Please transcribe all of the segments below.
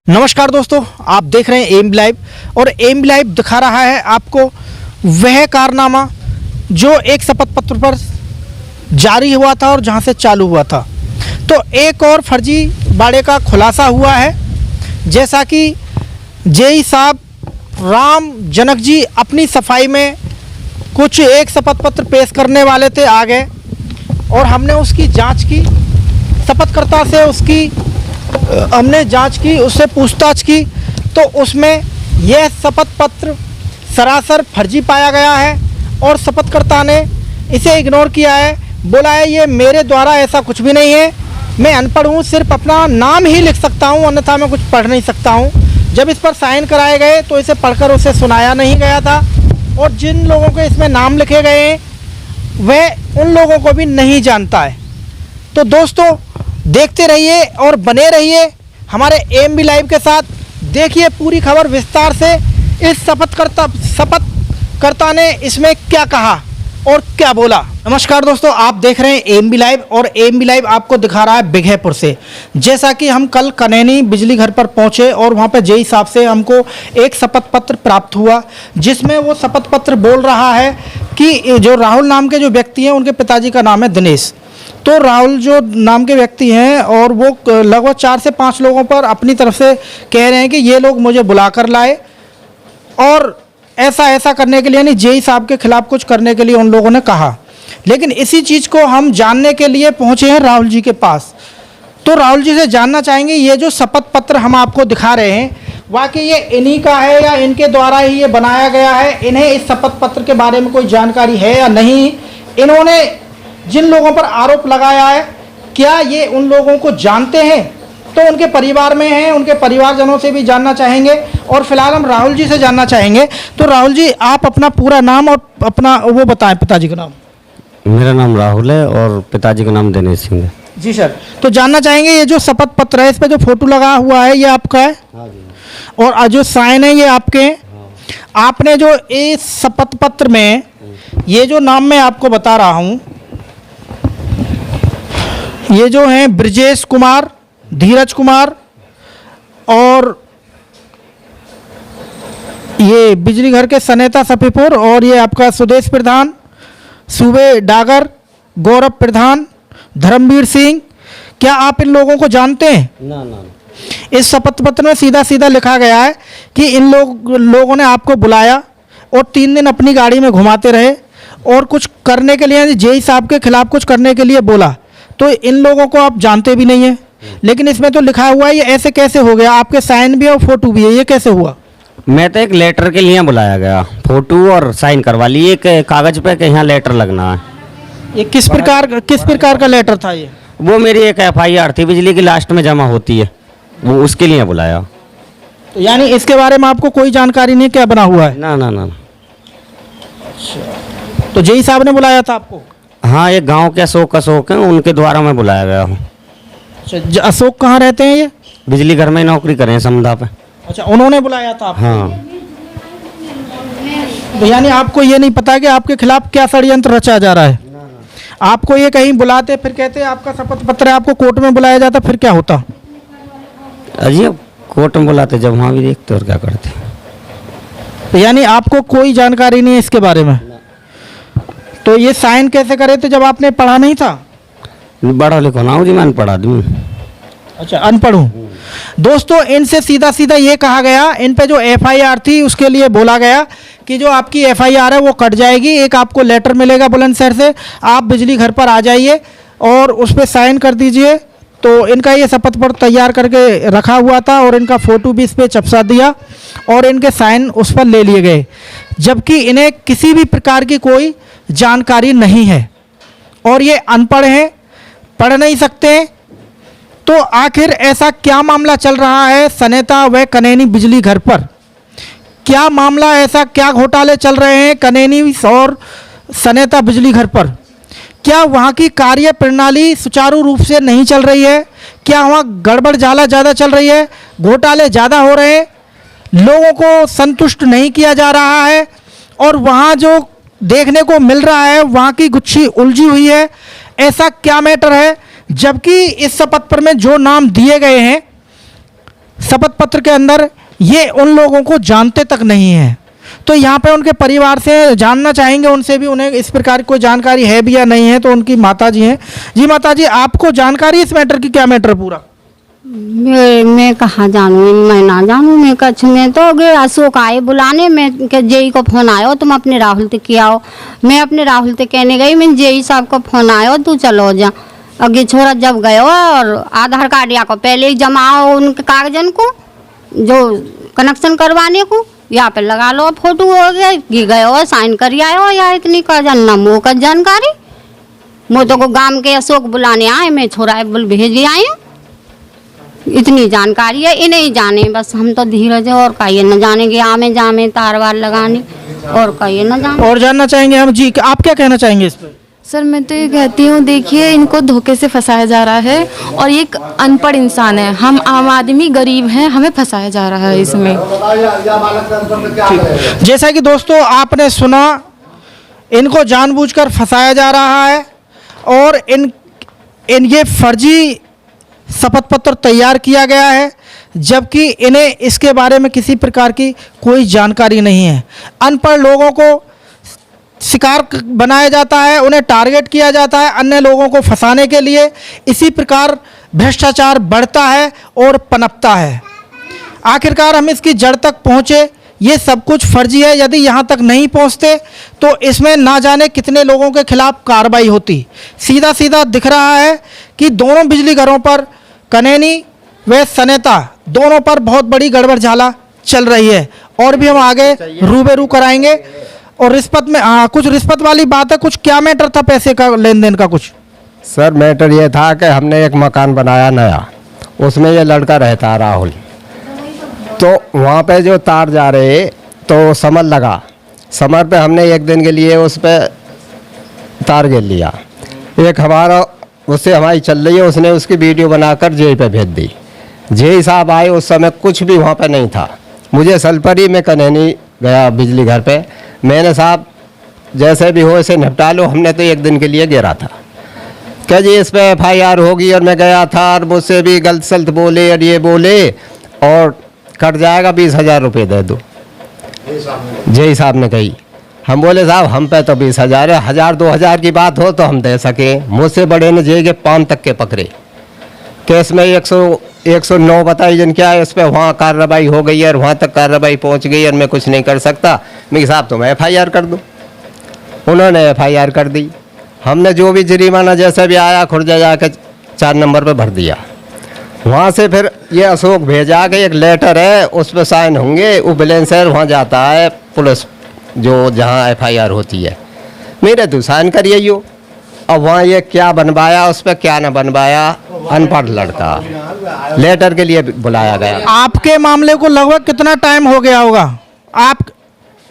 नमस्कार दोस्तों, आप देख रहे हैं एम लाइव और एम लाइव दिखा रहा है आपको वह कारनामा जो एक शपथ पत्र पर जारी हुआ था और जहां से चालू हुआ था। तो एक और फर्जी बाड़े का खुलासा हुआ है। जैसा कि जेई साहब राम जनक जी अपनी सफाई में कुछ एक शपथ पत्र पेश करने वाले थे आगे, और हमने उसकी जांच की, शपथकर्ता से हमने जांच की, उससे पूछताछ की, तो उसमें यह शपथ पत्र सरासर फर्जी पाया गया है और शपथकर्ता ने इसे इग्नोर किया है। बोला है ये मेरे द्वारा ऐसा कुछ भी नहीं है, मैं अनपढ़ हूँ, सिर्फ अपना नाम ही लिख सकता हूँ, अन्यथा मैं कुछ पढ़ नहीं सकता हूँ। जब इस पर साइन कराए गए तो इसे पढ़कर उसे सुनाया नहीं गया था, और जिन लोगों के इसमें नाम लिखे गए हैं वह उन लोगों को भी नहीं जानता है। तो दोस्तों देखते रहिए और बने रहिए हमारे एम लाइव के साथ। देखिए पूरी खबर विस्तार से, इस शपथकर्ता ने इसमें क्या कहा और क्या बोला। नमस्कार दोस्तों, आप देख रहे हैं एम लाइव और एम लाइव आपको दिखा रहा है बिघेपुर से। जैसा कि हम कल कनैनी बिजली घर पर पहुंचे और वहां पर जेई साहब से हमको एक शपथ पत्र प्राप्त हुआ, जिसमें वो शपथ पत्र बोल रहा है कि जो राहुल नाम के जो व्यक्ति हैं उनके पिताजी का नाम है दिनेश। तो राहुल जो नाम के व्यक्ति हैं और वो लगभग 4 से 5 लोगों पर अपनी तरफ से कह रहे हैं कि ये लोग मुझे बुलाकर लाए और ऐसा करने के लिए, यानी जेई साहब के खिलाफ कुछ करने के लिए उन लोगों ने कहा। लेकिन इसी चीज़ को हम जानने के लिए पहुंचे हैं राहुल जी के पास। तो राहुल जी से जानना चाहेंगे ये जो शपथ पत्र हम आपको दिखा रहे हैं वाकई ये इन्हीं का है या इनके द्वारा ही ये बनाया गया है, इन्हें इस शपथ पत्र के बारे में कोई जानकारी है या नहीं, इन्होंने जिन लोगों पर आरोप लगाया है क्या ये उन लोगों को जानते हैं, तो उनके परिवार में हैं, उनके परिवारजनों से भी जानना चाहेंगे। और फिलहाल हम राहुल जी से जानना चाहेंगे। तो राहुल जी आप अपना पूरा नाम और अपना वो बताएं, पिताजी का नाम। मेरा नाम राहुल है और पिताजी का नाम दिनेश सिंह है। जी सर, तो जानना चाहेंगे ये जो शपथ पत्र है इस पर जो फोटो लगा हुआ है ये आपका है? हाँ जी। और जो साइन है ये आपके हैं? हाँ। आपने जो इस शपथ पत्र में ये जो नाम मैं आपको बता रहा हूँ, ये जो हैं ब्रजेश कुमार, धीरज कुमार और ये बिजली घर के सनेता सफीपुर, और ये आपका सुदेश प्रधान, सूबे डागर, गौरव प्रधान, धर्मवीर सिंह, क्या आप इन लोगों को जानते हैं? ना। इस शपथ पत्र में सीधा सीधा लिखा गया है कि इन लोगों ने आपको बुलाया और 3 दिन अपनी गाड़ी में घुमाते रहे और कुछ करने के लिए, जेई साहब के खिलाफ कुछ करने के लिए बोला। तो इन लोगों को आप जानते भी नहीं है, लेकिन इसमें तो लिखा हुआ है, ये ऐसे कैसे हो गया? आपके साइन भी है और फोटो भी है, ये कैसे हुआ? मैं तो एक लेटर के लिए बुलाया गया, फोटो और साइन करवा लिए एक कागज पे कि यहाँ लेटर लगना है। ये किस प्रकार का लेटर था ये? वो मेरी एक FIR थी बिजली की, लास्ट में जमा होती है, वो उसके लिए बुलाया। तो यानी इसके बारे में आपको कोई जानकारी नहीं क्या बना हुआ है? ना। तो जेई साहब ने बुलाया था आपको? हाँ, एक गांव के अशोक हैं, उनके द्वारा मैं बुलाया गया हूँ। अच्छा, अशोक कहाँ रहते हैं ये? बिजली घर में नौकरी करें हैं समदा पे। अच्छा, उन्होंने बुलाया था आपको? हाँ। तो यानी आपको ये नहीं पता कि आपके खिलाफ क्या षड्यंत्र रचा जा रहा है? आपको ये कहीं बुलाते फिर कहते आपका शपथ पत्र है, आपको कोर्ट में बुलाया जाता, फिर क्या होता? अजी कोर्ट में बुलाते जब वहाँ भी देखते और क्या करते। तो यानी आपको कोई जानकारी नहीं है इसके बारे में? तो ये साइन कैसे करे थे जब आपने पढ़ा नहीं था? बड़ा लिखो ना जी, मैंने पढ़ा दूँ। अच्छा, अनपढ़ हूँ। दोस्तों इनसे सीधा सीधा ये कहा गया, इन पे जो FIR थी उसके लिए बोला गया कि जो आपकी FIR है वो कट जाएगी, एक आपको लेटर मिलेगा बुलंदशहर से, आप बिजली घर पर आ जाइए और उस पर साइन कर दीजिए। तो इनका ये शपथ पत्र तैयार करके रखा हुआ था और इनका फ़ोटो भी इस पर चिपका दिया और इनके साइन उस पर ले लिए गए, जबकि इन्हें किसी भी प्रकार की कोई जानकारी नहीं है और ये अनपढ़ हैं, पढ़ नहीं सकते। तो आखिर ऐसा क्या मामला चल रहा है सनेता व कनैनी बिजली घर पर? क्या मामला, ऐसा क्या घोटाले चल रहे हैं कनैनी और सनेता बिजली घर पर? क्या वहाँ की कार्य प्रणाली सुचारू रूप से नहीं चल रही है? क्या वहाँ गड़बड़ झाला ज़्यादा चल रही है, घोटाले ज़्यादा हो रहे हैं, लोगों को संतुष्ट नहीं किया जा रहा है और वहाँ जो देखने को मिल रहा है वहाँ की गुच्छी उलझी हुई है? ऐसा क्या मैटर है? जबकि इस शपथ पत्र में जो नाम दिए गए हैं शपथ पत्र के अंदर ये उन लोगों को जानते तक नहीं है। तो यहाँ पे उनके परिवार से जानना चाहेंगे, उनसे भी उन्हें इस प्रकार की कोई जानकारी है भी या नहीं है। तो उनकी माता जी हैं। जी माता जी, आपको जानकारी इस मैटर की? क्या मैटर पूरा? मैं कहाँ जानूँ, मैं ना जानूँ। मैं कछ में तो गए अशोक आए बुलाने में के जेई को फ़ोन आयो, तुम अपने राहुल तक आओ। मैं अपने राहुल तक कहने गई, मैं जेई साहब को फ़ोन आयो, तू चलो जा। अगे छोरा जब गयो और आधार कार्ड या को पहले ही जमाओ उनके कागजन को जो कनेक्शन करवाने को, यहाँ पे लगा लो फोटो हो गया कि गयो साइन कर आयो। या इतनी का जानना मो का जानकारी मो तो को गांव के अशोक बुलाने आए, मैं छोरा बुल भेज आई हूँ। इतनी जानकारी है, इन्हें ही जाने बस। हम तो धीरज है और कहिए न जानेंगे आमे जामे तार वार लगाने और कहिए न जाने। और जानना चाहेंगे हम जी, आप क्या कहना चाहेंगे इस पर? सर मैं तो ये कहती हूँ, देखिए इनको धोखे से फंसाया जा रहा है और ये एक अनपढ़ इंसान है। हम आम आदमी गरीब हैं, हमें फंसाया जा रहा है इसमें। जैसा कि दोस्तों आपने सुना, इनको जानबूझकर फंसाया जा रहा है और इन ये फर्जी शपथ पत्र तैयार किया गया है, जबकि इन्हें इसके बारे में किसी प्रकार की कोई जानकारी नहीं है। अनपढ़ लोगों को शिकार बनाया जाता है, उन्हें टारगेट किया जाता है अन्य लोगों को फंसाने के लिए। इसी प्रकार भ्रष्टाचार बढ़ता है और पनपता है। आखिरकार हम इसकी जड़ तक पहुँचे, ये सब कुछ फर्जी है। यदि यहाँ तक नहीं पहुँचते तो इसमें ना जाने कितने लोगों के खिलाफ कार्रवाई होती। सीधा सीधा दिख रहा है कि दोनों बिजली घरों पर, कनैनी व सनेता, दोनों पर बहुत बड़ी गड़बड़ झाला चल रही है। और भी हम आगे रूबरू कराएंगे। और रिश्वत में, हाँ कुछ रिश्वत वाली बात है। कुछ क्या मैटर था पैसे का, लेन देन का कुछ? सर मैटर ये था कि हमने एक मकान बनाया नया, उसमें ये लड़का रहता राहुल। तो वहाँ पे जो तार जा रहे तो समर लगा, समर पे हमने एक दिन के लिए उस पर तार गिर लिया। एक हमारा उससे हमारी चल रही है, उसने उसकी वीडियो बनाकर जेई पे भेज दी। जेई साहब आए, उस समय कुछ भी वहाँ पे नहीं था। मुझे सलपरी में कनैनी गया बिजली घर पे, मैंने साहब जैसे भी हो इसे निपटा लो। हमने तो एक दिन के लिए गिरा था, क्या जी इस पर FIR होगी। और मैं गया था और मुझसे भी गलत सलत बोले और ये बोले और कट जाएगा 20,000 रुपये दे दो। जेई साहब ने कही, हम बोले साहब हम पे तो 20,000 है, 1,000-2,000 की बात हो तो हम दे सके। मुझसे बड़े ने जेई के 5 तक के पकड़े। केस में 109 बताई जन क्या है, इस पर वहाँ कार्रवाई हो गई है और वहाँ तक कार्रवाई पहुँच गई है और मैं कुछ नहीं कर सकता। मैं साहब तुम FIR कर दो। उन्होंने FIR कर दी। हमने जो भी जुर्माना जैसा भी आया खुर्जा जाकर 4 नंबर पर भर दिया। वहाँ से फिर ये अशोक भेजा कि एक लेटर है उस पर साइन होंगे, वो बुलंदशहर वहाँ जाता है पुलिस जो जहाँ FIR होती है। मेरे तो साइन करिए यो। अब वहाँ ये क्या बनवाया उस पर क्या न बनवाया, अनपढ़ लड़का। लेटर के लिए बुलाया गया। आपके मामले को लगभग कितना टाइम हो गया होगा?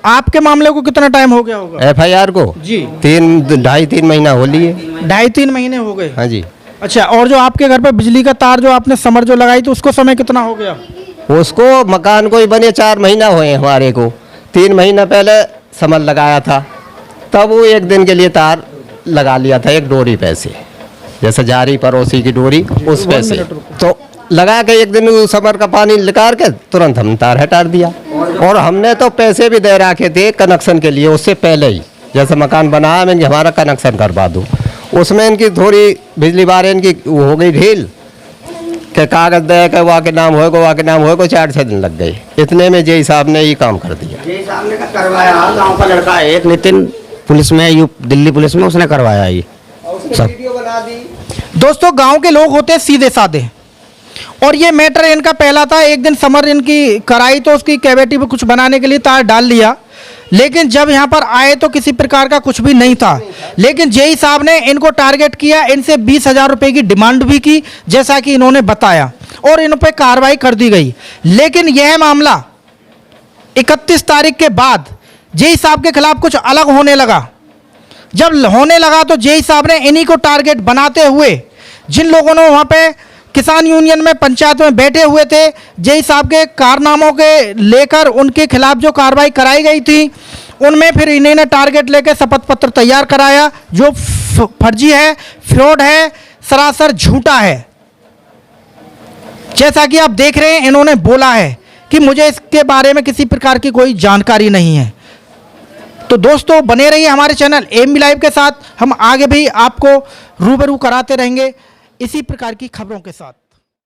आपके मामले को कितना टाइम हो गया होगा? FIR को जी 2.5-3 महीना हो लिए। 2.5-3 महीने हो गए? हाँ जी। अच्छा, और जो आपके घर पे बिजली का तार जो आपने समर जो लगाई थी उसको समय कितना हो गया? उसको मकान को ही बने 4 महीना हुए हैं हमारे को। 3 महीना पहले समर लगाया था, तब वो एक दिन के लिए तार लगा लिया था एक डोरी पे से, जैसे जारी पड़ोसी की डोरी उस पे से। तो लगा के एक दिन समर का पानी निकाल के तुरंत हमने तार हटा दिया। और हमने तो पैसे भी दे रखे थे कनेक्शन के लिए उससे पहले ही, जैसे मकान बनाया मैंने हमारा कनेक्शन करवा दो। उसमें इनकी थोड़ी बिजली बारे इनकी हो गई ढील के कागज दे के वहाँ के नाम होएगा, वहाँ के नाम होएगा, 4-6 दिन लग गए। इतने में जेई साहब ने ये काम कर दिया। जेई साहब ने करवाया, गाँव का लड़का है एक नितिन, पुलिस में, दिल्ली पुलिस में उसने करवाया ये सब। दोस्तों गांव के लोग होते हैं सीधे साधे, और ये मैटर इनका पहला था। एक दिन समर इनकी कराई तो उसकी कैविटी पे कुछ बनाने के लिए तार डाल लिया, लेकिन जब यहाँ पर आए तो किसी प्रकार का कुछ भी नहीं था। लेकिन जेई साहब ने इनको टारगेट किया, इनसे 20,000 रुपये की डिमांड भी की जैसा कि इन्होंने बताया, और इन पर कार्रवाई कर दी गई। लेकिन यह मामला 31 तारीख के बाद जेई साहब के खिलाफ कुछ अलग होने लगा। जब होने लगा तो जेई साहब ने इन्हीं को टारगेट बनाते हुए, जिन लोगों ने वहाँ पे किसान यूनियन में पंचायत में बैठे हुए थे, जेई साहब के कारनामों के लेकर उनके खिलाफ जो कार्रवाई कराई गई थी, उनमें फिर इन्होंने टारगेट लेकर शपथ पत्र तैयार कराया जो फर्जी है, फ्रॉड है, सरासर झूठा है। जैसा कि आप देख रहे हैं, इन्होंने बोला है कि मुझे इसके बारे में किसी प्रकार की कोई जानकारी नहीं है। तो दोस्तों बने रहिए हमारे चैनल एएमबी लाइव के साथ, हम आगे भी आपको रूबरू कराते रहेंगे इसी प्रकार की खबरों के साथ।